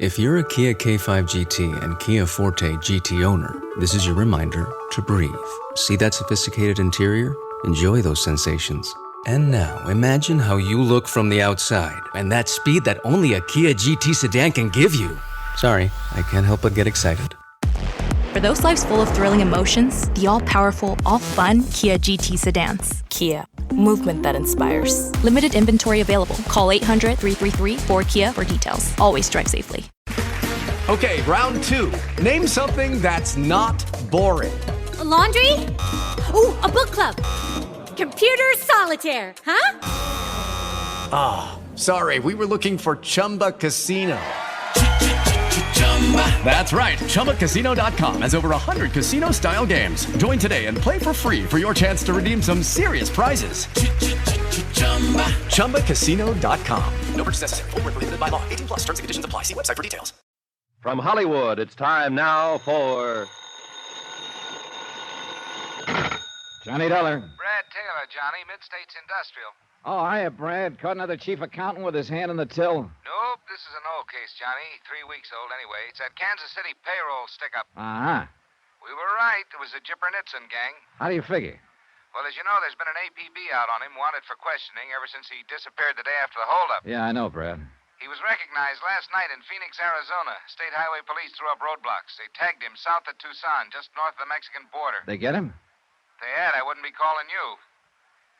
If you're a Kia K5 GT and Kia Forte GT owner, this is your reminder to breathe. See that sophisticated interior? Enjoy those sensations. And now, imagine how you look from the outside and that speed that only a Kia GT sedan can give you. Sorry, I can't help but get excited. For those lives full of thrilling emotions, the all-powerful, all-fun Kia GT sedans. Kia, movement that inspires. Limited inventory available. Call 800-333-4KIA for details. Always drive safely. Okay, round two. Name something that's not boring. A laundry? Ooh, a book club. Computer solitaire, huh? Ah, sorry, we were looking for Chumba Casino. That's right. ChumbaCasino.com has over 100 casino-style games. Join today and play for free for your chance to redeem some serious prizes. ChumbaCasino.com. No purchase necessary. Void where prohibited by law. 18 plus. Terms and conditions apply. See website for details. From Hollywood, it's time now for Johnny Dollar. Brad Taylor, Johnny, Mid-States Industrial. Oh, hiya, Brad. Caught another chief accountant with his hand in the till. Nope, this is an old case, Johnny. 3 weeks old anyway. It's that Kansas City payroll stick-up. Uh-huh. We were right. It was the Jipper Nitzen gang. How do you figure? Well, as you know, there's been an APB out on him, wanted for questioning ever since he disappeared the day after the holdup. Yeah, I know, Brad. He was recognized last night in Phoenix, Arizona. State Highway Police threw up roadblocks. They tagged him south of Tucson, just north of the Mexican border. They get him? If they had, I wouldn't be calling you.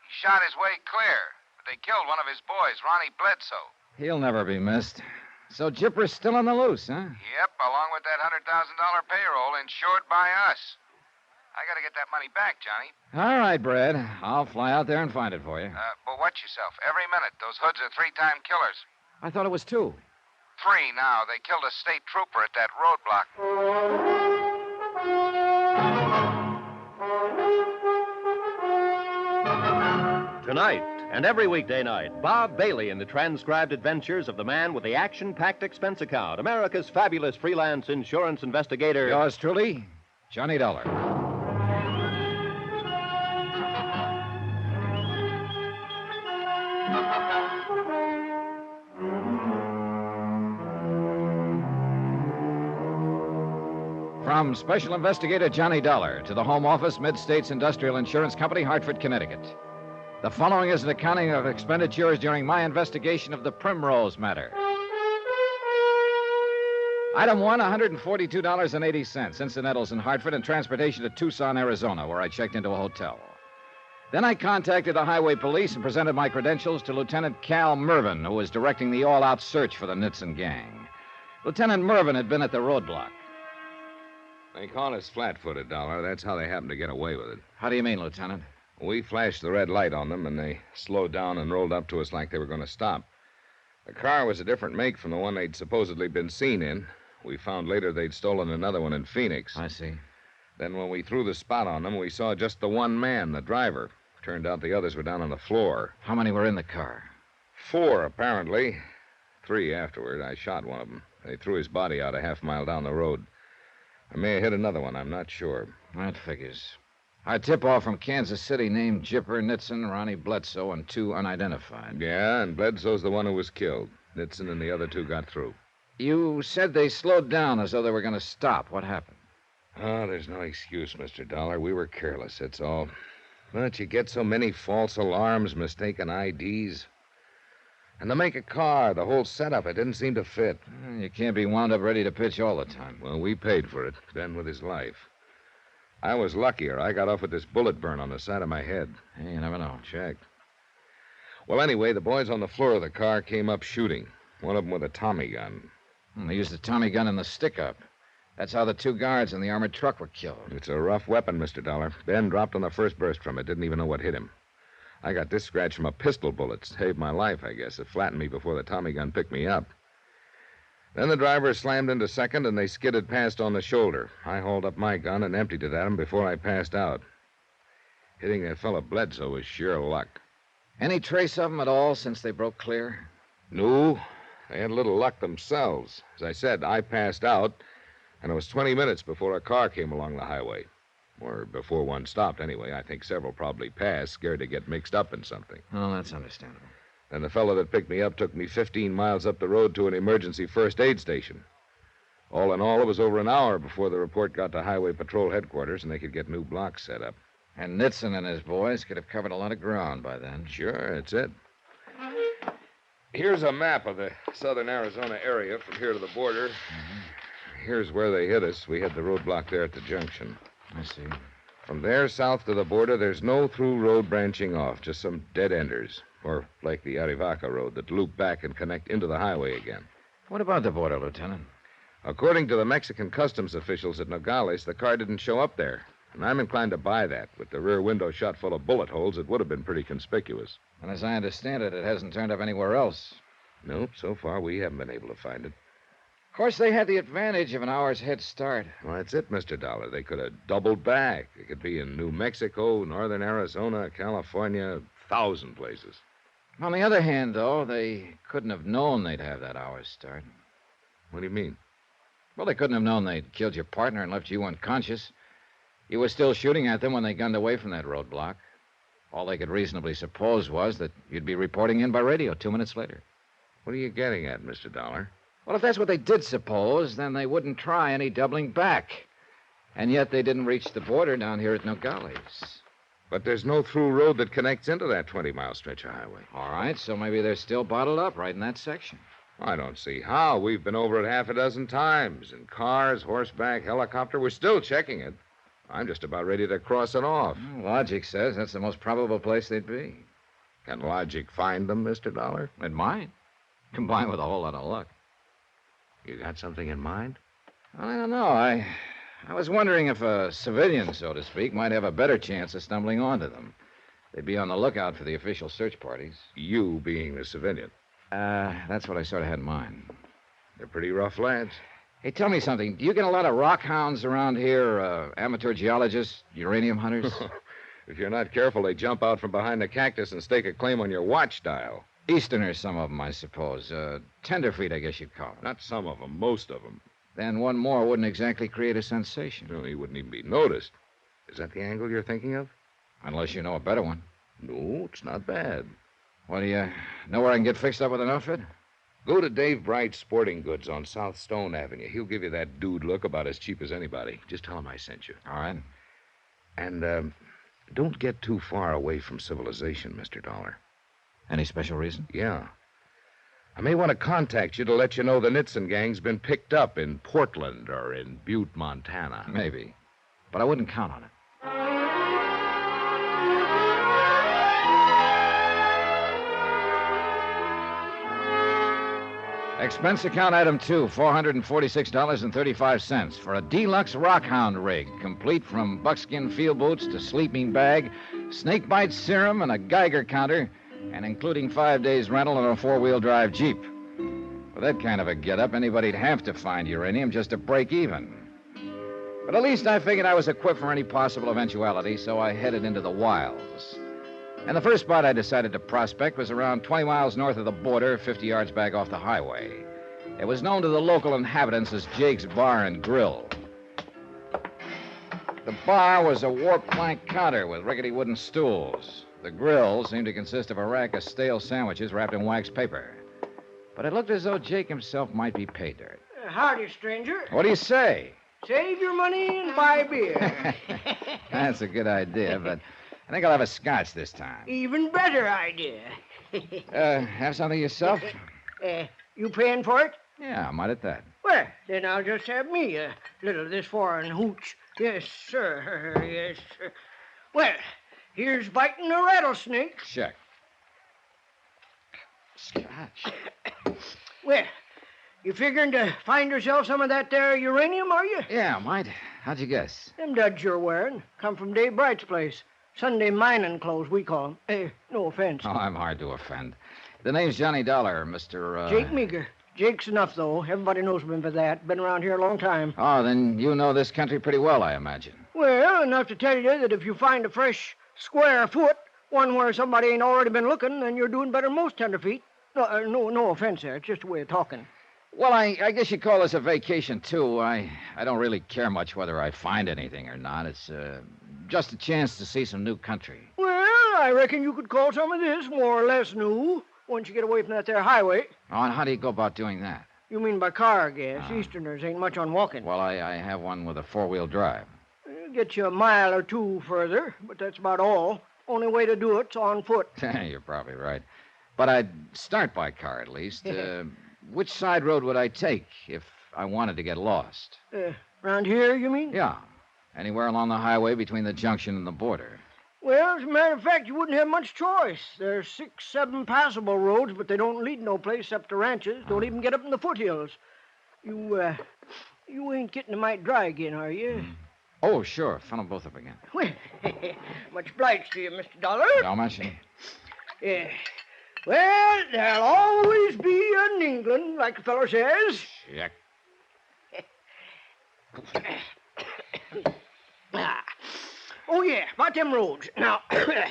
He shot his way clear, but they killed one of his boys, Ronnie Bledsoe. He'll never be missed. So Jipper's still on the loose, huh? Yep, along with that $100,000 payroll insured by us. I gotta get that money back, Johnny. All right, Brad. I'll fly out there and find it for you. But watch yourself. Every minute, those hoods are 3-time killers. I thought it was 2. 3 now. They killed a state trooper at that roadblock. Tonight and every weekday night, Bob Bailey in the transcribed adventures of the man with the action-packed expense account, America's fabulous freelance insurance investigator. Yours truly, Johnny Dollar. From Special Investigator Johnny Dollar to the Home Office, Mid-States Industrial Insurance Company, Hartford, Connecticut. The following is an accounting of expenditures during my investigation of the Primrose matter. Item 1, $142.80, incidentals in Hartford and transportation to Tucson, Arizona, where I checked into a hotel. Then I contacted the highway police and presented my credentials to Lieutenant Cal Mervyn, who was directing the all-out search for the Nitzen gang. Lieutenant Mervyn had been at the roadblock. They call us flat-footed, Dollar. That's how they happen to get away with it. How do you mean, Lieutenant? We flashed the red light on them, and they slowed down and rolled up to us like they were going to stop. The car was a different make from the one they'd supposedly been seen in. We found later they'd stolen another one in Phoenix. I see. Then when we threw the spot on them, we saw just the one man, the driver. Turned out the others were down on the floor. How many were in the car? 4, apparently. 3 afterward. I shot one of them. They threw his body out a half-mile down the road. I may have hit another one. I'm not sure. That figures. Our tip-off from Kansas City named Jipper, Nitzen, Ronnie Bledsoe, and 2 unidentified. Yeah, and Bledsoe's the one who was killed. Nitzen and the other 2 got through. You said they slowed down as though they were going to stop. What happened? Oh, there's no excuse, Mr. Dollar. We were careless, that's all. But you get so many false alarms, mistaken IDs. And to make a car, the whole setup, it didn't seem to fit. You can't be wound up ready to pitch all the time. Well, we paid for it, Ben with his life. I was luckier. I got off with this bullet burn on the side of my head. Hey, you never know. Checked. Well, anyway, the boys on the floor of the car came up shooting. One of them with a Tommy gun. They used the Tommy gun in the stick-up. That's how the 2 guards in the armored truck were killed. It's a rough weapon, Mr. Dollar. Ben dropped on the first burst from it. Didn't even know what hit him. I got this scratch from a pistol bullet. Saved my life, I guess. It flattened me before the Tommy gun picked me up. Then the driver slammed into second, and they skidded past on the shoulder. I hauled up my gun and emptied it at him before I passed out. Hitting that fellow Bledsoe was sheer luck. Any trace of them at all since they broke clear? No. They had a little luck themselves. As I said, I passed out, and it was 20 minutes before a car came along the highway. Or before one stopped, anyway. I think several probably passed, scared to get mixed up in something. Oh, that's understandable. Then the fellow that picked me up took me 15 miles up the road to an emergency first aid station. All in all, it was over an hour before the report got to Highway Patrol headquarters and they could get new blocks set up. And Nitzen and his boys could have covered a lot of ground by then. Sure, that's it. Here's a map of the southern Arizona area from here to the border. Here's where they hit us. We had the roadblock there at the junction. I see. From there south to the border, there's no through road branching off, just some dead-enders. Or like the Arivaca road that loop back and connect into the highway again. What about the border, Lieutenant? According to the Mexican customs officials at Nogales, the car didn't show up there. And I'm inclined to buy that. With the rear window shot full of bullet holes, it would have been pretty conspicuous. And as I understand it, it hasn't turned up anywhere else. Nope, so far we haven't been able to find it. Of course, they had the advantage of an hour's head start. Well, that's it, Mr. Dollar. They could have doubled back. It could be in New Mexico, northern Arizona, California, 1,000 places. On the other hand, though, they couldn't have known they'd have that hour's start. What do you mean? Well, they couldn't have known they'd killed your partner and left you unconscious. You were still shooting at them when they gunned away from that roadblock. All they could reasonably suppose was that you'd be reporting in by radio 2 minutes later. What are you getting at, Mr. Dollar? Well, if that's what they did suppose, then they wouldn't try any doubling back. And yet they didn't reach the border down here at Nogales. But there's no through road that connects into that 20-mile stretch of highway. All right, so maybe they're still bottled up right in that section. I don't see how. We've been over it half a dozen times. In cars, horseback, helicopter. We're still checking it. I'm just about ready to cross it off. Well, logic says that's the most probable place they'd be. Can logic find them, Mr. Dollar? It might, combined with a whole lot of luck. You got something in mind? I don't know. I was wondering if a civilian, so to speak, might have a better chance of stumbling onto them. They'd be on the lookout for the official search parties. You being the civilian. That's what I sort of had in mind. They're pretty rough lads. Hey, tell me something. Do you get a lot of rock hounds around here, amateur geologists, uranium hunters? If you're not careful, they jump out from behind the cactus and stake a claim on your watch dial. Easterners, some of them, I suppose. Tenderfeet, I guess you'd call them. Not some of them, most of them. Then one more wouldn't exactly create a sensation. No, he wouldn't even be noticed. Is that the angle you're thinking of? Unless you know a better one. No, it's not bad. Well, do you know where I can get fixed up with an outfit? Go to Dave Bright's Sporting Goods on South Stone Avenue. He'll give you that dude look about as cheap as anybody. Just tell him I sent you. All right. And, don't get too far away from civilization, Mr. Dollar. Any special reason? Yeah. I may want to contact you to let you know the Nitzen gang's been picked up in Portland or in Butte, Montana. Maybe. But I wouldn't count on it. Expense account item 2, $446.35 for a deluxe rockhound rig, complete from buckskin field boots to sleeping bag, snakebite serum, and a Geiger counter, and including 5 days' rental on a four-wheel drive Jeep. With that kind of a get-up, anybody'd have to find uranium just to break even. But at least I figured I was equipped for any possible eventuality, so I headed into the wilds. And the first spot I decided to prospect was around 20 miles north of the border, 50 yards back off the highway. It was known to the local inhabitants as Jake's Bar and Grill. The bar was a warped plank counter with rickety wooden stools. The grill seemed to consist of a rack of stale sandwiches wrapped in wax paper. But it looked as though Jake himself might be pay dirt. Howdy, stranger. What do you say? Save your money and buy beer. That's a good idea, but I think I'll have a scotch this time. Even better idea. Have something yourself? You paying for it? Yeah, I might at that. Well, then I'll just have me a little of this foreign hooch. Yes, sir. Yes, sir. Well, here's biting a rattlesnake. Check. Scotch. Well, you figuring to find yourself some of that there uranium, are you? Yeah, might. How'd you guess? Them duds you're wearing come from Dave Bright's place. Sunday mining clothes, we call them. No offense. Oh, I'm hard to offend. The name's Johnny Dollar, Mr. Jake Meager. Jake's enough, though. Everybody knows him for that. Been around here a long time. Oh, then you know this country pretty well, I imagine. Well, enough to tell you that if you find a fresh, square foot, one where somebody ain't already been looking, then you're doing better than most tenderfeet. No offense there. It's just a way of talking. Well, I guess you call this a vacation, too. I don't really care much whether I find anything or not. It's just a chance to see some new country. Well, I reckon you could call some of this more or less new once you get away from that there highway. Oh, and how do you go about doing that? You mean by car, I guess. Easterners ain't much on walking. Well, I have one with a four-wheel drive. It'll get you a mile or two further, but that's about all. Only way to do it's on foot. You're probably right. But I'd start by car, at least. Which side road would I take if I wanted to get lost? Around here, you mean? Yeah. Anywhere along the highway between the junction and the border. Well, as a matter of fact, you wouldn't have much choice. There's 6, 7 passable roads, but they don't lead no place except to ranches. Don't even get up in the foothills. You ain't getting a mite dry again, are you? Oh, sure. Funnel both up again. Well, much obliged to you, Mr. Dollar. How much? Yeah. Well, there'll always be an England, like the fellow says. Check. Oh, yeah, about them roads. Now, the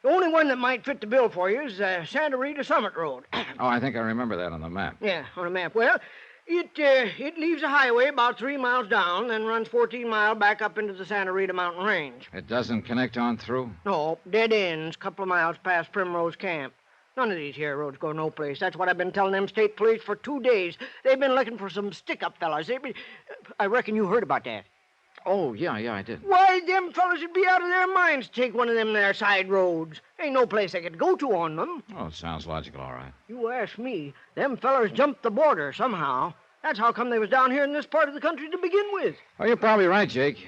only one that might fit the bill for you is Santa Rita Summit Road. Oh, I think I remember that on the map. Yeah, on a map. Well, it leaves the highway about 3 miles down, then runs 14 miles back up into the Santa Rita mountain range. It doesn't connect on through? No, dead ends, couple of miles past Primrose Camp. None of these here roads go no place. That's what I've been telling them state police for 2 days. They've been looking for some stick-up fellas. I reckon you heard about that. Oh, yeah, I did. Why, them fellas would be out of their minds to take one of them there side roads. Ain't no place they could go to on them. Oh, it sounds logical, all right. You ask me, them fellas jumped the border somehow. That's how come they was down here in this part of the country to begin with. Oh, you're probably right, Jake.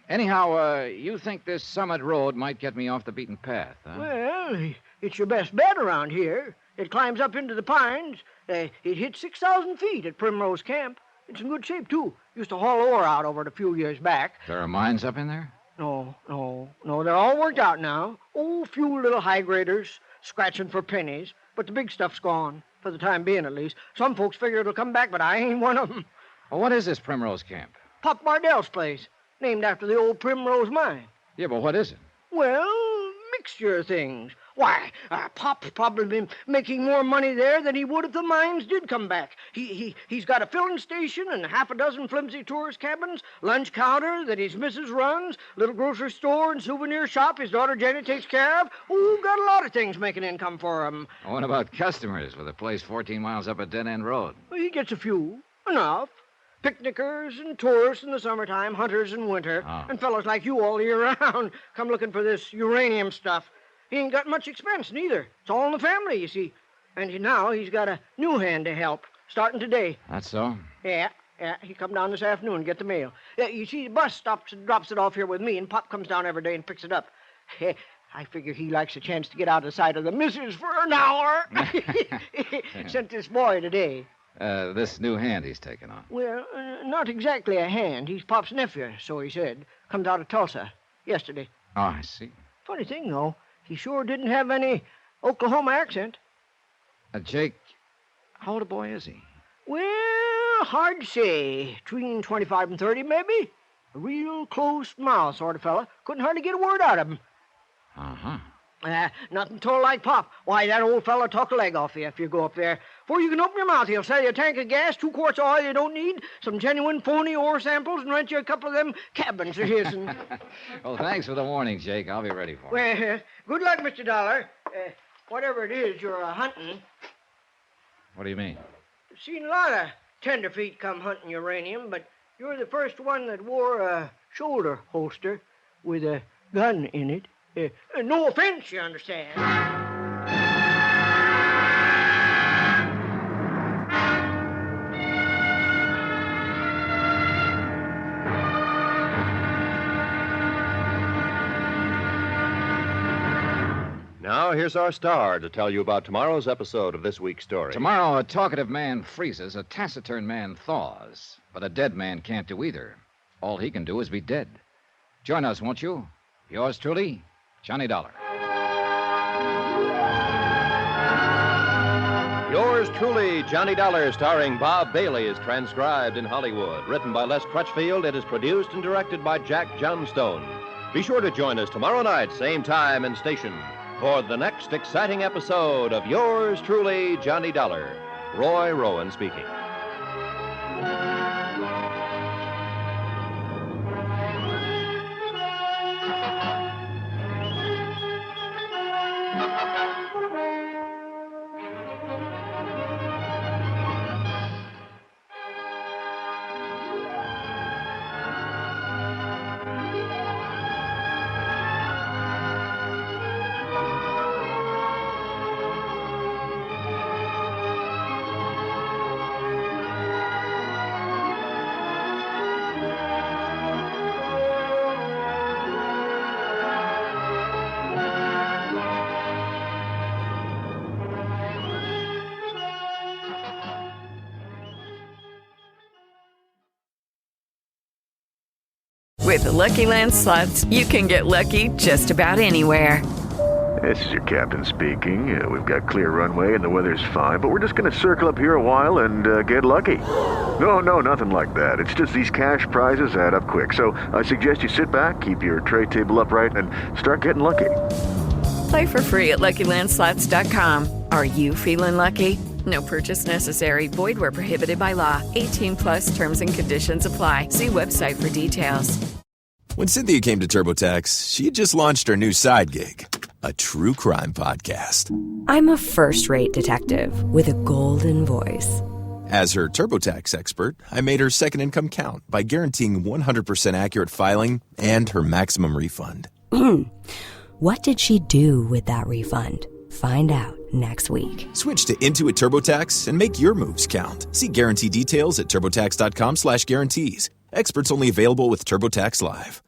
Anyhow, you think this Summit Road might get me off the beaten path, huh? Well, it's your best bet around here. It climbs up into the pines. It hits 6,000 feet at Primrose Camp. It's in good shape, too. Used to haul ore out over it a few years back. There are mines up in there? No. They're all worked out now. Oh, a few little high graders scratching for pennies. But the big stuff's gone, for the time being at least. Some folks figure it'll come back, but I ain't one of them. Well, what is this Primrose Camp? Pop Bardell's place, named after the old Primrose mine. Yeah, but what is it? Well, mixture of things. Why, Pop's probably been making more money there than he would if the mines did come back. He's got a filling station and half a dozen flimsy tourist cabins, lunch counter that his missus runs, little grocery store and souvenir shop his daughter Jenny takes care of. Oh, got a lot of things making income for him. What about customers with a place 14 miles up a dead-end road? Well, he gets a few. Enough. Picnickers and tourists in the summertime, hunters in winter, and fellows like you all year round come looking for this uranium stuff. He ain't got much expense, neither. It's all in the family, you see. And now he's got a new hand to help, starting today. That's so? Yeah. He come down this afternoon and get the mail. You see, the bus stops and drops it off here with me, and Pop comes down every day and picks it up. I figure he likes a chance to get out of the sight of the missus for an hour. Sent this boy today. This new hand he's taken on. Well, not exactly a hand. He's Pop's nephew, so he said. Comes out of Tulsa yesterday. Oh, I see. Funny thing, though. He sure didn't have any Oklahoma accent. Jake, how old a boy is he? Well, hard to say. Between 25 and 30, maybe. A real close-mouthed sort of fella. Couldn't hardly get a word out of him. Uh-huh. Nothing told like Pop. Why, that old fella talk a leg off you if you go up there. Before you can open your mouth, he'll sell you a tank of gas, 2 quarts of oil you don't need, some genuine phony ore samples, and rent you a couple of them cabins of his. Well, thanks for the warning, Jake. I'll be ready for it. Well, good luck, Mr. Dollar. Whatever it is you're hunting. What do you mean? Seen a lot of tenderfeet come hunting uranium, but you're the first one that wore a shoulder holster with a gun in it. No offense, you understand. Now, here's our star to tell you about tomorrow's episode of this week's story. Tomorrow, a talkative man freezes, a taciturn man thaws. But a dead man can't do either. All he can do is be dead. Join us, won't you? Yours truly, Johnny Dollar. Yours truly, Johnny Dollar, starring Bob Bailey, is transcribed in Hollywood. Written by Les Crutchfield, it is produced and directed by Jack Johnstone. Be sure to join us tomorrow night, same time and station, for the next exciting episode of Yours truly, Johnny Dollar. Roy Rowan speaking. With the Lucky Land Slots, you can get lucky just about anywhere. This is your captain speaking. We've got clear runway and the weather's fine, but we're just going to circle up here a while and get lucky. No, nothing like that. It's just these cash prizes add up quick. So I suggest you sit back, keep your tray table upright, and start getting lucky. Play for free at LuckyLandSlots.com. Are you feeling lucky? No purchase necessary. Void where prohibited by law. 18+ terms and conditions apply. See website for details. When Cynthia came to TurboTax, she had just launched her new side gig, a true crime podcast. I'm a first-rate detective with a golden voice. As her TurboTax expert, I made her second income count by guaranteeing 100% accurate filing and her maximum refund. What did she do with that refund? Find out next week. Switch to Intuit TurboTax and make your moves count. See guarantee details at TurboTax.com/guarantees. Experts only available with TurboTax Live.